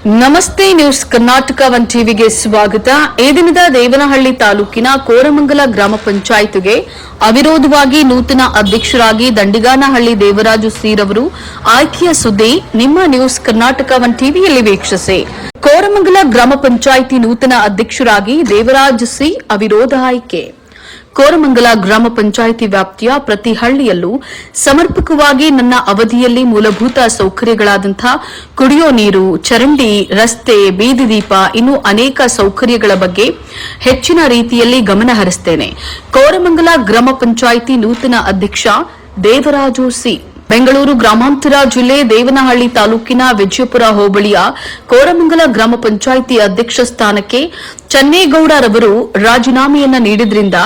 ನಮಸ್ತೆ news Karnataka one ಟಿವಿಗೆ ಸ್ವಾಗತ. ಈ ದಿನದ ದೇವನಹಳ್ಳಿ ತಾಲೂಕಿನ ಕೋರಮಂಗಲ ಗ್ರಾಮ ಪಂಚಾಯತ್ಗೆ ಅವಿರೋಧವಾಗಿ ನೂತನ ಅಧ್ಯಕ್ಷರಾಗಿ ದಂಡಿಗಾನಹಳ್ಳಿ ದೇವರಾಜು ಸೀರವರು ಆಯ್ಕೆಯ ಸುದ್ದಿ ನಿಮ್ಮ ನ್ಯೂಸ್ ಕರ್ನಾಟಕ ಒನ್ ಟಿವಿಯಲ್ಲಿ ವೀಕ್ಷಿಸಿ. ಕೋರಮಂಗಲ ಗ್ರಾಮ ಪಂಚಾಯಿತಿ ನೂತನ ಅಧ್ಯಕ್ಷರಾಗಿ ದೇವರಾಜು ಸಿ ಅವಿರೋಧ ಆಯ್ಕೆ. ಕೋರಮಂಗಲ ಗ್ರಾಮ ಪಂಚಾಯಿತಿ ವ್ಯಾಪ್ತಿಯ ಪ್ರತಿ ಹಳ್ಳಿಯಲ್ಲೂ ಸಮರ್ಪಕವಾಗಿ ನನ್ನ ಅವಧಿಯಲ್ಲಿ ಮೂಲಭೂತ ಸೌಕರ್ಯಗಳಾದಂತಹ ಕುಡಿಯೋ ನೀರು, ಚರಂಡಿ, ರಸ್ತೆ, ಬೀದಿ ದೀಪ ಇನ್ನೂ ಅನೇಕ ಸೌಕರ್ಯಗಳ ಬಗ್ಗೆ ಹೆಚ್ಚಿನ ರೀತಿಯಲ್ಲಿ ಗಮನ ಹರಿಸುತ್ತೇನೆ. ಕೋರಮಂಗಲ ಗ್ರಾಮ ಪಂಚಾಯಿತಿ ನೂತನ ಅಧ್ಯಕ್ಷ ದೇವರಾಜು ಸಿ. ಬೆಂಗಳೂರು ಗ್ರಾಮಾಂತರ ಜಿಲ್ಲೆ ದೇವನಹಳ್ಳಿ ತಾಲೂಕಿನ ವಿಜಯಪುರ ಹೋಬಳಿಯ ಕೋರಮಂಗಲ ಗ್ರಾಮ ಪಂಚಾಯಿತಿ ಅಧ್ಯಕ್ಷ ಸ್ಥಾನಕ್ಕೆ ಚನ್ನೇಗೌಡರವರು ರಾಜೀನಾಮೆಯನ್ನ ನೀಡಿದ್ರಿಂದ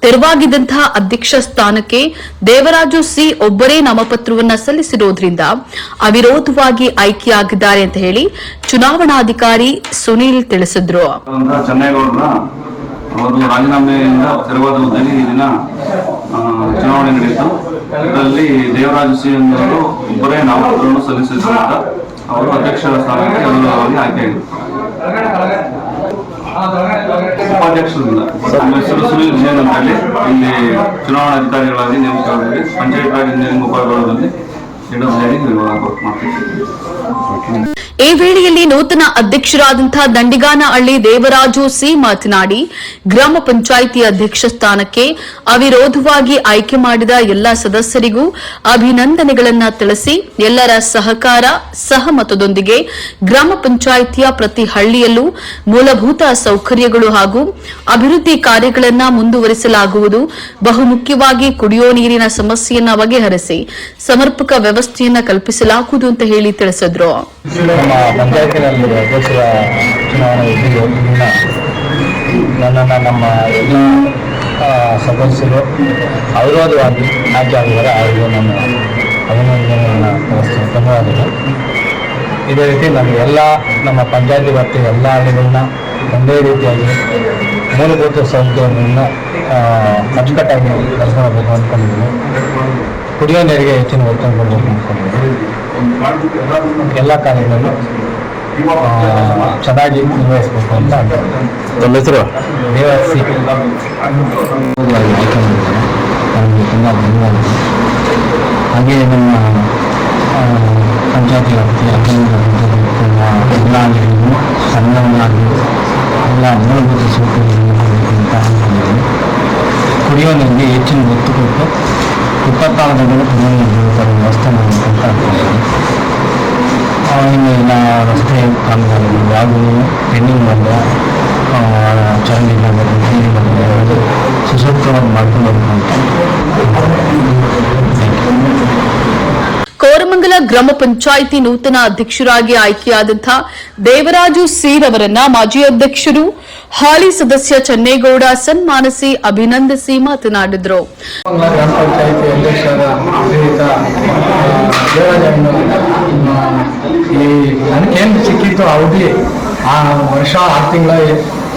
ತೆರವಾಗಿದ್ದಂತಹ ಅಧ್ಯಕ್ಷ ಸ್ಥಾನಕ್ಕೆ ದೇವರಾಜು ಸಿ ಒಬ್ಬರೇ ನಾಮಪತ್ರವನ್ನ ಸಲ್ಲಿಸಿರೋದ್ರಿಂದ ಅವಿರೋಧವಾಗಿ ಆಯ್ಕೆಯಾಗಿದ್ದಾರೆ ಅಂತ ಹೇಳಿ ಚುನಾವಣಾಧಿಕಾರಿ ಸುನೀಲ್ ತಿಳಿಸಿದ್ರು. ಅವರು ರಾಜೀನಾಮೆಯಿಂದ ತೆರವಾದ ಹುದ್ದೆಗೆ ಈ ದಿನ ಚುನಾವಣೆ ನಡೆಯಿತು. ಇದರಲ್ಲಿ ದೇವರಾಜು ಸಿ ಅವರು ಒಬ್ಬರೇ ನಾಮಪತ್ರವನ್ನು ಸಲ್ಲಿಸಿದ್ದರಿಂದ ಅವರು ಅಧ್ಯಕ್ಷರ ಸ್ಥಾನಕ್ಕೆ ಅವಿರೋಧವಾಗಿ ಆಯ್ಕೆಯಾಗಿದ್ದರು. ಉಪಾಧ್ಯಕ್ಷರಿಂದ ಹೆಸರು ಸುನೀಲ್ ಜೈನ್ ಅಂತ ಹೇಳಿ ಇಲ್ಲಿ ಚುನಾವಣಾಧಿಕಾರಿಗಳಾಗಿ ನೇಮಕರಾಗಿ ಪಂಚಾಯತ್ ರಾಜ್ ಇಂಜಿನಿಯರಿಂಗ್ ಉಪವಿಭಾಗದಲ್ಲಿ ಈ ವೇಳೆಯಲ್ಲಿ ನೂತನ ಅಧ್ಯಕ್ಷರಾದಂತಹ ದಂಡಿಗಾನಹಳ್ಳಿ ದೇವರಾಜು ಸಿ ಮಾತನಾಡಿ, ಗ್ರಾಮ ಪಂಚಾಯಿತಿ ಅಧ್ಯಕ್ಷ ಸ್ಥಾನಕ್ಕೆ ಅವಿರೋಧವಾಗಿ ಆಯ್ಕೆ ಮಾಡಿದ ಎಲ್ಲ ಸದಸ್ಯರಿಗೂ ಅಭಿನಂದನೆಗಳನ್ನು ತಿಳಿಸಿ ಎಲ್ಲರ ಸಹಕಾರ ಸಹಮತದೊಂದಿಗೆ ಗ್ರಾಮ ಪಂಚಾಯಿತಿಯ ಪ್ರತಿ ಹಳ್ಳಿಯಲ್ಲೂ ಮೂಲಭೂತ ಸೌಕರ್ಯಗಳು ಹಾಗೂ ಅಭಿವೃದ್ಧಿ ಕಾರ್ಯಗಳನ್ನು ಮುಂದುವರಿಸಲಾಗುವುದು. ಬಹುಮುಖ್ಯವಾಗಿ ಕುಡಿಯೋ ನೀರಿನ ಸಮಸ್ಯೆಯನ್ನು ಬಗೆಹರಿಸಿ ಸಮರ್ಪಕ ವ್ಯವಸ್ಥೆಯನ್ನು ಕಲ್ಪಿಸಲಾಗುವುದು ಅಂತ ಹೇಳಿ ತಿಳಿಸಿದ್ರು. ನಮ್ಮ ಪಂಚಾಯತಿನಲ್ಲಿ ಅಧ್ಯಕ್ಷರ ಚುನಾವಣೆ ನನ್ನನ್ನು ನಮ್ಮ ಎಲ್ಲ ಸದಸ್ಯರು ಅವಿರೋಧವಾಗಿ ಆಯ್ಕೆ ಆಗಿದ್ದಾರೆ. ಅವರಿಗೆ ನನ್ನ ಅಭಿನಂದನೆಯನ್ನು ತಿಳಿಸ್ತೀನಿ. ಧನ್ಯವಾದಗಳು. ಇದೇ ರೀತಿ ನಮ್ಮ ಪಂಚಾಯತಿ ವ್ಯಾಪ್ತಿಯ ಎಲ್ಲ ಹಳ್ಳಿಗಳನ್ನ ಒಂದೇ ರೀತಿಯಾಗಿ ಮೂಲಭೂತ ಸೌಕರ್ಯಗಳನ್ನು ಅಚ್ಚುಕಟ್ಟಾಗಿ ಕೆಲಸ ಮಾಡಬೇಕು ಅಂದ್ಕೊಂಡಿದ್ದೀನಿ. ಕುಡಿಯೋ ನೀರಿಗೆ ಹೆಚ್ಚಿನ ಒತ್ತು ಕೊಡಬೇಕು ಅಂದ್ಕೊಂಡಿದ್ದೀನಿ. ಎಲ್ಲ ಕಾರ್ಯಗಳನ್ನು ಚೆನ್ನಾಗಿ ನಿರ್ವಹಿಸಬೇಕು ಅಂತ ನಮ್ಮ ಹೆಸರು ದೇವರಾಜ್ ಸಿ. ನನಗೆ ತುಂಬ ಧನ್ಯವಾದಗಳು. ಹಾಗೆ ನಮ್ಮ ಪಂಚಾಯತಿ ವ್ಯಾಪ್ತಿಯ ಎಲ್ಲ ಹಳ್ಳಿಗಳಿಗೂ ಸಣ್ಣವನ್ನಾಗಿ ಎಲ್ಲ ಮೂಲಭೂತ ಸೌಕರ್ಯಗಳನ್ನು ಕೊಡಬೇಕು ಅಂತ ಅಂದ್ಕೊಂಡಿದ್ದೀನಿ. ಕುಡಿಯೋ ನೀರಿಗೆ ಹೆಚ್ಚಿನ ಒತ್ತು ಕೊಟ್ಟು 24 ಗಂಟೆಗಳು ಕುಡಿಯೋ ನೀರು ತರುವ ವ್ಯವಸ್ಥೆ ಮಾಡಬೇಕು ಅಂತ ಅಂದ್ಕೊಂಡಿದ್ದೀನಿ. ಇನ್ನು ಎಲ್ಲ ರಸ್ತೆ ಕಾಮಗಾರಿಗಳು ಹಾಗೂ ಪೆಂಡಿಂಗ್ ಬಂದ ಚರಂಡಿ ಬಂದ ನೀರು ಬಂದ ಅದು ಸುಸೂತ್ರವಾಗಿ ಮಾಡ್ಕೊಂಡು ಹೋಗ್ಬೇಕು ಅಂತ. ಕೋರಮಂಗಲ ಗ್ರಾಮ ಪಂಚಾಯಿತಿ ನೂತನ ಅಧ್ಯಕ್ಷರಾಗಿ ಆಯ್ಕೆಯಾದಂತಹ ದೇವರಾಜು ಸೀರವರನ್ನ ಮಾಜಿ ಅಧ್ಯಕ್ಷರು ಹಾಲಿ ಸದಸ್ಯ ಚನ್ನೇಗೌಡ ಸನ್ಮಾನಿಸಿ ಅಭಿನಂದಿಸಿ ಮಾತನಾಡಿದರು. ಗ್ರಾಮ ಪಂಚಾಯಿತಿ ಅಧ್ಯಕ್ಷರಾದ ನನಗೇನು ಸಿಕ್ಕಿತ್ತು ಅವಧಿ ಆ ವರ್ಷ 6 ತಿಂಗಳ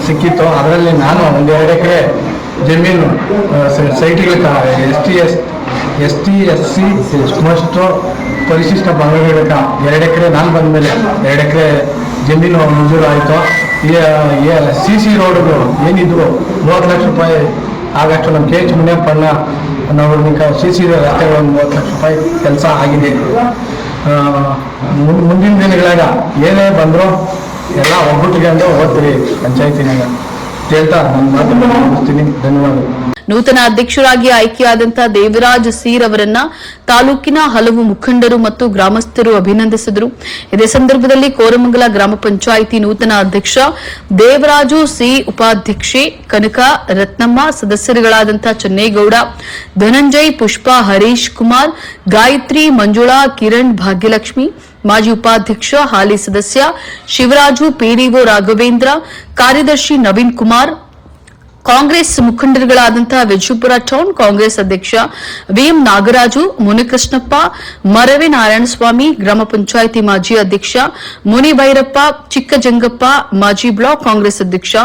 ಸಿಕ್ಕಿತ್ತು. ಅದರಲ್ಲಿ ನಾನು 1-2 ಎಕರೆ ಜಮೀನು ಸೈಟ್ಗಳಿಗೆ ST SC ಮಸ್ಟು ಪರಿಶಿಷ್ಟ ಪಂಗಡಗಳಿಗೆ 2 ಎಕರೆ ನಾನು ಬಂದ ಮೇಲೆ 2 ಎಕರೆ ಜಮೀನು ಮಂಜೂರು ಆಯಿತು. CC ರೋಡ್ಗಳು ಏನಿದ್ರು 30 ಲಕ್ಷ ರೂಪಾಯಿ ಆಗಷ್ಟು ನಮ್ಮ KH ಮುನಿಯಪ್ಪಣ್ಣ ನಾವು CC ರಸ್ತೆಗಳು 30 ಲಕ್ಷ ರೂಪಾಯಿ ಕೆಲಸ ಆಗಿದೆ. ಮುಂದಿನ ದಿನಗಳಾಗ ಏನೇ ಬಂದರೂ ಎಲ್ಲ ಒಗ್ಗಟ್ಟಿಗೆ ಓದ್ತೀರಿ ಪಂಚಾಯತಿನಾಗ ಹೇಳ್ತಾ ನನ್ನ ಮಾತನ್ನು ಮುಗಿಸ್ತೀನಿ. ಧನ್ಯವಾದಗಳು. ನೂತನ ಅಧ್ಯಕ್ಷರಾಗಿ ಆಯ್ಕೆಯಾದಂತಹ ದೇವರಾಜ್ ಸೀರ್ ಅವರನ್ನ ತಾಲೂಕಿನ ಹಲವು ಮುಖಂಡರು ಮತ್ತು ಗ್ರಾಮಸ್ಥರು ಅಭಿನಂದಿಸಿದರು. ಇದೇ ಸಂದರ್ಭದಲ್ಲಿ ಕೋರಮಂಗಲ ಗ್ರಾಮ ಪಂಚಾಯಿತಿ ನೂತನ ಅಧ್ಯಕ್ಷ ದೇವರಾಜು ಸಿ, ಉಪಾಧ್ಯಕ್ಷೆ ಕನಕ ರತ್ನಮ್ಮ, ಸದಸ್ಯರುಗಳಾದಂತಹ ಚನ್ನೇಗೌಡ, ಧನಂಜಯ್, ಪುಷ್ಪಾ, ಹರೀಶ್ ಕುಮಾರ್, ಗಾಯತ್ರಿ, ಮಂಜುಳಾ, ಕಿರಣ್, ಭಾಗ್ಯಲಕ್ಷ್ಮಿ, ಮಾಜಿ ಉಪಾಧ್ಯಕ್ಷ ಹಾಲಿ ಸದಸ್ಯ ಶಿವರಾಜು, ಪಿಡಿಒ ರಾಘವೇಂದ್ರ, ಕಾರ್ಯದರ್ಶಿ ನವೀನ್ ಕುಮಾರ್, ಕಾಂಗ್ರೆಸ್ ಮುಖಂಡರುಗಳಾದಂತಹ ವಿಜಯಪುರ ಟೌನ್ ಕಾಂಗ್ರೆಸ್ ಅಧ್ಯಕ್ಷ ವಿಎಂ ನಾಗರಾಜು, ಮುನಿಕೃಷ್ಣಪ್ಪ, ಮರವೆ ನಾರಾಯಣಸ್ವಾಮಿ, ಗ್ರಾಮ ಪಂಚಾಯಿತಿ ಮಾಜಿ ಅಧ್ಯಕ್ಷ ಮುನಿಭೈರಪ್ಪ, ಚಿಕ್ಕಜಂಗಪ್ಪ, ಮಾಜಿ ಬ್ಲಾಕ್ ಕಾಂಗ್ರೆಸ್ ಅಧ್ಯಕ್ಷ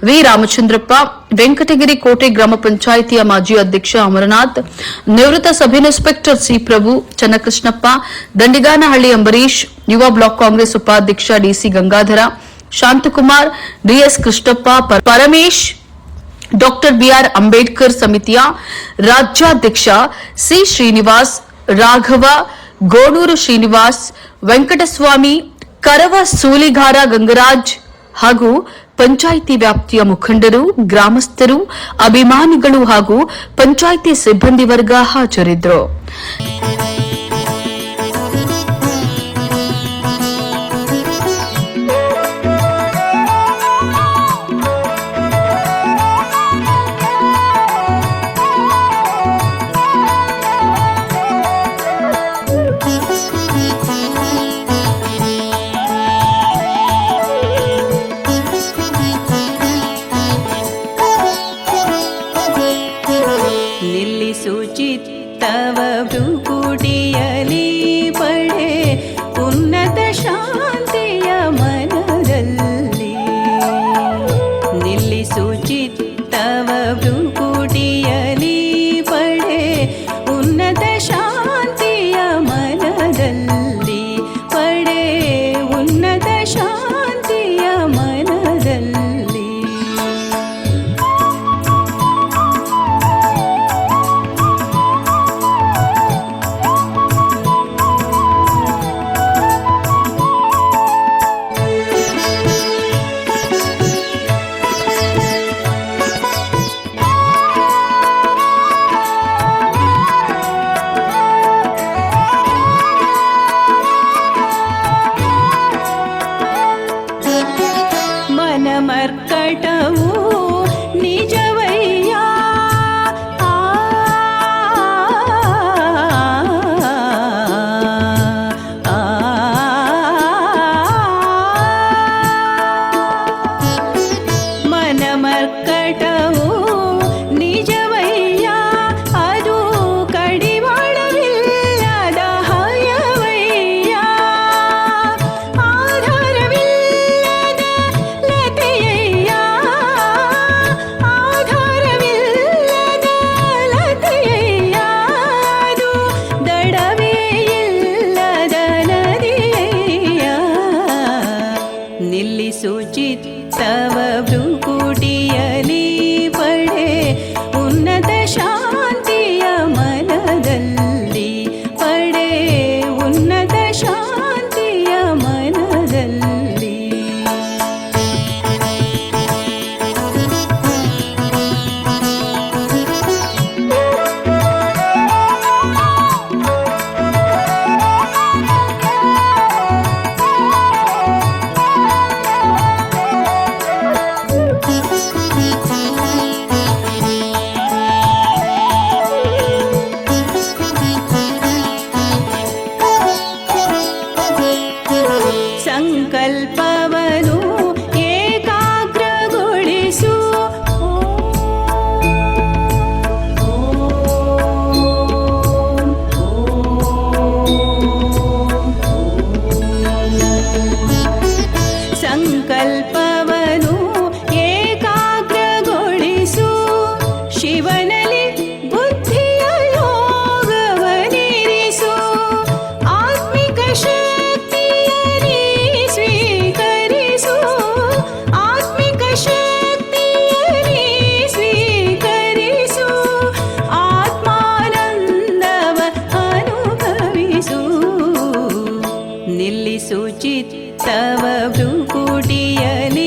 ವಿ ರಾಮಚಂದ್ರಪ್ಪ, ವೆಂಕಟಗಿರಿ ಕೋಟೆ ಗ್ರಾಮ ಪಂಚಾಯಿತಿಯ ಮಾಜಿ ಅಧ್ಯಕ್ಷ ಅಮರನಾಥ್, ನಿವೃತ್ತ sub inspector C Prabhu, Channakrishnappa, Dandiganahalli Ambareesh, ಯುವ ಬ್ಲಾಕ್ ಕಾಂಗ್ರೆಸ್ ಉಪಾಧ್ಯಕ್ಷ D C Gangadhara, Shanthakumar, D S Krishnappa, Paramesh, doctor B R Ambedkar ಸಮಿತಿಯ ರಾಜ್ಯಾಧ್ಯಕ್ಷ ಸಿ ಶ್ರೀನಿವಾಸ್, ರಾಘವ, ಗೋಡೂರು ಶ್ರೀನಿವಾಸ್, ವೆಂಕಟಸ್ವಾಮಿ, ಕರವ ಸೂಲಿಗಾರ ಗಂಗರಾಜ್ ಹಾಗೂ ಪಂಚಾಯಿತಿ ವ್ಯಾಪ್ತಿಯ ಮುಖಂಡರು, ಗ್ರಾಮಸ್ಥರು, ಅಭಿಮಾನಿಗಳು ಹಾಗೂ ಪಂಚಾಯಿತಿ ಸಿಬ್ಬಂದಿ ವರ್ಗ ಹಾಜರಿದ್ದರು. ಚಿತ್ತವ ಭ್ರುಕುಟಿಯಲಿ ಪಡೆ ಉನ್ನತ ಶಾಂತಿಯ ಮನದಲ್ಲಿ ನಿಲ್ಲಿಸು ಚಿತ್ತವ ಭ್ರುಕುಟಿಯಲಿ ಪಡೆ ಉನ್ನತ ಶಾಂತಿಯ ಮನದಲ್ಲಿ ಪಡೆ ಉನ್ನತ ಶಾಂತಿಯ ಮನದಲ್ಲಿ. ಮರ್ಕಟವು ನಿಜವಯ್ಯ ಮನಮರ್ಕಟವು ನಿಜವಯ್ಯ ಅದು ಕಡಿವಾಳವಿಲ್ಲದ ಹಯವಯ್ಯ ಆಧಾರವಿಲ್ಲದ ಲತೆಯಯ್ಯ ಆಧಾರವಿಲ್ಲದ ಲತೆಯಯ್ಯ ಅದು ದಡವೇ ಇಲ್ಲದ ನದಿಯಯ್ಯ ನಿಲ್ಲಿಸು ಚಿತ್ತವ ಭ್ರುಕುಟಿಯಲಿ ಪಡೆ ಉನ್ನತ ಶಾಂತಿಯ ಮನದಲ್ಲಿ ಪಡೆ ಉನ್ನತ ಶಾಂತಿಯ ಮನದಲ್ಲಿ. ಸಂಕಲ್ಪವನು ಏಕಾಗ್ರಗೊಳಿಸು ಸಂಕಲ್ಪವನು ಏಕಾಗ್ರಗೊಳಿಸು ಶಿವನಲ್ಲಿ ಬುದ್ಧಿಯ ಯೋಗವನಿರಿಸು ಆತ್ಮಿಕ ಶಕ್ತಿಯ ನೀ ಸ್ವೀಕರಿಸು ಆತ್ಮಿಕ ಶಕ್ತಿಯ ನೀ ಸ್ವೀಕರಿಸು ಆತ್ಮಾನಂದವ ಅನುಭವಿಸು ನಿಲ್ಲಿಸು ಚಿತ್ತವ ಭ್ರುಕುಟಿಯಲಿ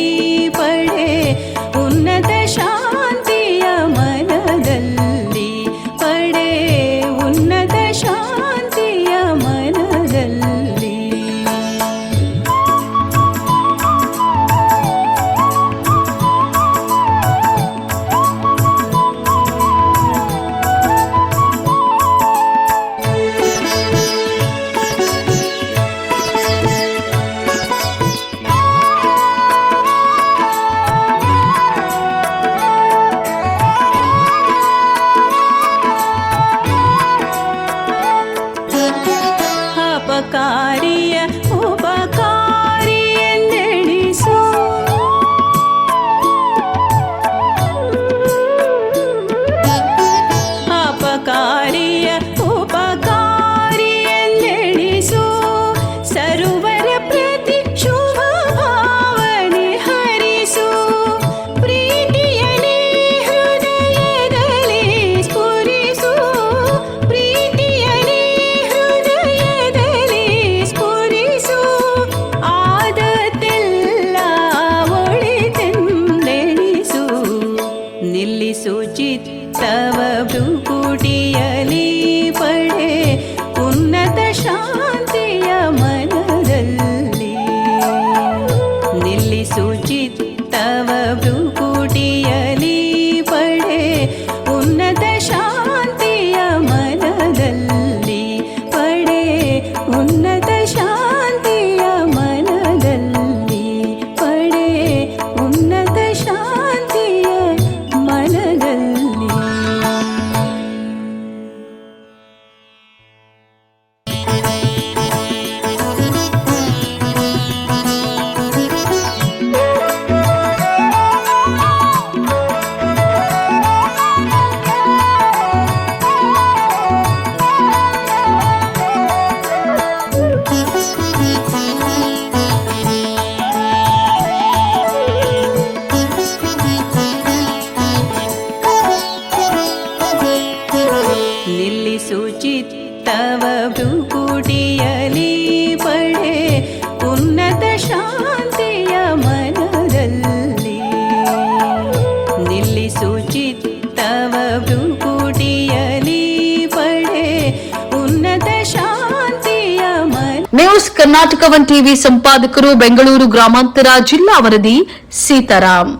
ಚಿತ್ತವ ಭ್ರುಕುಟಿಯಲಿ ಪಡೆ ಉನ್ನತ ಶಾಂತಿಯ ಮನದಲ್ಲಿ ನಿಲ್ಲಿಸು ಚಿತ್ತವ ಭ್ರುಕುಟಿಯಲಿ ಪಡೆ ಉನ್ನತ ಶಾಂತಿಯ ಮನ. ನ್ಯೂಸ್ ಕರ್ನಾಟಕ 1 ಟಿವಿ ಸಂಪಾದಕರು ಬೆಂಗಳೂರು ಗ್ರಾಮಾಂತರ ಜಿಲ್ಲಾ ವರದಿ ಸೀತಾರಾಮ್.